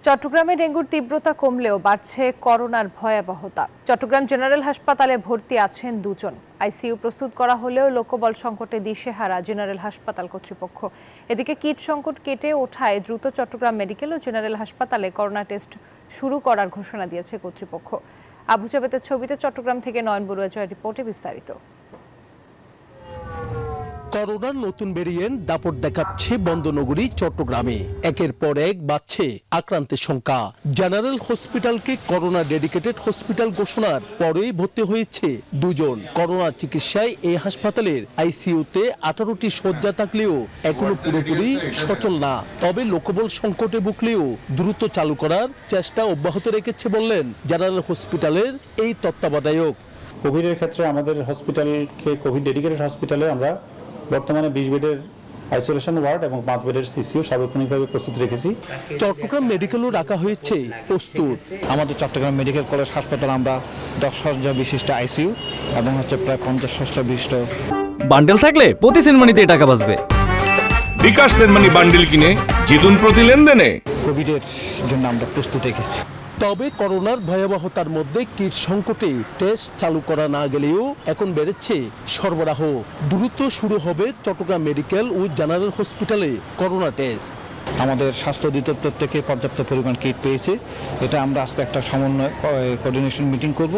চট্টগ্রামে ডেঙ্গুর তীব্রতা কমলেও বাড়ছে করোনার ভয়াবহতা। চট্টগ্রাম জেনারেল হাসপাতালে ভর্তি আছেন দুজন। আইসিইউ প্রস্তুত করা হলেও লোকবল সংকটে দিশেহারা জেনারেল হাসপাতাল কর্তৃপক্ষ। এদিকে কিট সংকট কেটে ওঠায় দ্রুত চট্টগ্রাম মেডিকেল ও জেনারেল হাসপাতালে করোনা টেস্ট শুরু করার ঘোষণা দিয়েছে কর্তৃপক্ষ। আবু জাবেদের ছবিতে চট্টগ্রাম থেকে নয়ন বড়ুয়া জয়ের রিপোর্টে বিস্তারিত। করোনার নতুন ভেরিয়েন্ট দাপট দেখাচ্ছে বন্দনগরী চট্টগ্রামে। একের পর এক বাড়ছে আক্রান্তের সংখ্যা। জেনারেল হসপিটালকে করোনা ডেডিকেটেড হসপিটাল ঘোষণার পরেই ভর্তি হয়েছে দুজন। করোনা চিকিৎসায় এই হাসপাতালের আইসিইউতে 18টি শয্যা থাকলেও এখনো পুরোপুরি সচল না। তবে লোকবল সংকটে ভুগলেও দ্রুত চালু করার চেষ্টা অব্যাহত রেখেছে বললেন জেনারেল হসপিটালের এই তত্ত্বাবধায়ক। কোভিডের ক্ষেত্রে আমাদের হসপিটালকে কোভিড ডেডিকেটেড হসপিটালে আমরা বর্তমানে 20 বেডের আইসোলেশন ওয়ার্ড এবং 5 বেডের সিসিইউ সার্বক্ষণিকভাবে প্রস্তুত রেখেছি। চট্টগ্রাম মেডিকেলও রাখা হয়েছে প্রস্তুত। আমাদের চট্টগ্রাম মেডিকেল কলেজ হাসপাতাল আমরা 10 শয্যা বিশিষ্ট আইসিইউ এবং প্রায় 50 শয্যা বিশিষ্ট বান্ডেল থাকলে প্রতি সেনমানিতে টাকা বাঁচবে। বিকাশ সেনমানি বান্ডেল কিনে জিতুন প্রতি লেনদেনে। কোভিডের জন্য আমরা প্রস্তুত রেখেছি। তবে করোনার ভয়াবহতার মধ্যে কিট সংকটে টেস্ট চালু করা না গেলেও এখন বেড়েছে সরবরাহ। দ্রুত শুরু হবে চট্টগ্রাম মেডিকেল ও জেনারেল হসপিটালে করোনা টেস্ট। আমাদের স্বাস্থ্য অধিদপ্তর থেকে পর্যাপ্ত পরিমাণ কিট পেয়েছে। এটা আমরা আজকে একটা সমন্বয় কোঅর্ডিনেশন মিটিং করব।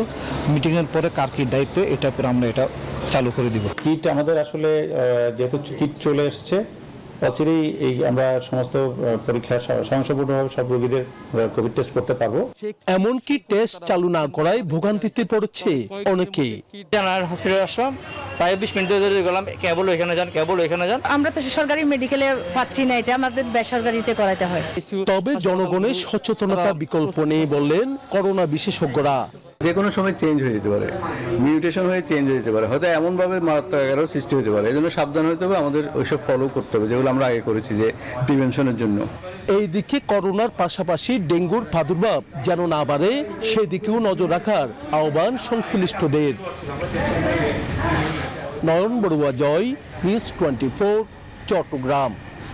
মিটিংয়ের পরে কার কি দায়িত্ব এটার পর আমরা এটা চালু করে দিব। কিট আমাদের আসলে যেহেতু কিট চলে এসেছে, অচিরেই এই আমরা সমস্ত পরীক্ষা স্বয়ংসম্পূর্ণভাবে সব রোগীদের কোভিড টেস্ট করতে পারবো। এমনকি টেস্ট চালু না করায় ভোগান্তিতে পড়ছে অনেকে। জেনারেল হসপিটাল আসলাম, প্রায় 20 মিনিট ধরে গেলাম, কেবল এখানে যান। আমরা তো সরকারি মেডিকেলে পাচ্ছি না, এটা আমাদের বেসরকারিতে করাতে হয়। তবে জনগণের সচেতনতা বিকল্প নেই বললেন করোনা বিশেষজ্ঞরা। যে কোনো সময় চেঞ্জ হয়ে যেতে পারে, মিউটেশন হয়ে চেঞ্জ হয়ে যেতে পারে, হয়তো এমনভাবে মারাত্মক আকারেও সৃষ্টি হতে পারে। এই জন্য সাবধান হতে হবে, আমাদের ওইসব ফলো করতে হবে যেগুলো আমরা আগে করেছি যে প্রিভেনশনের জন্য। এইদিকে করোনার পাশাপাশি ডেঙ্গুর প্রাদুর্ভাব যেন না বাড়ে সেদিকেও নজর রাখার আহ্বান সংশ্লিষ্টদের। নয়ন বড়ুয়া জয়, নিউজ 24, চট্টগ্রাম।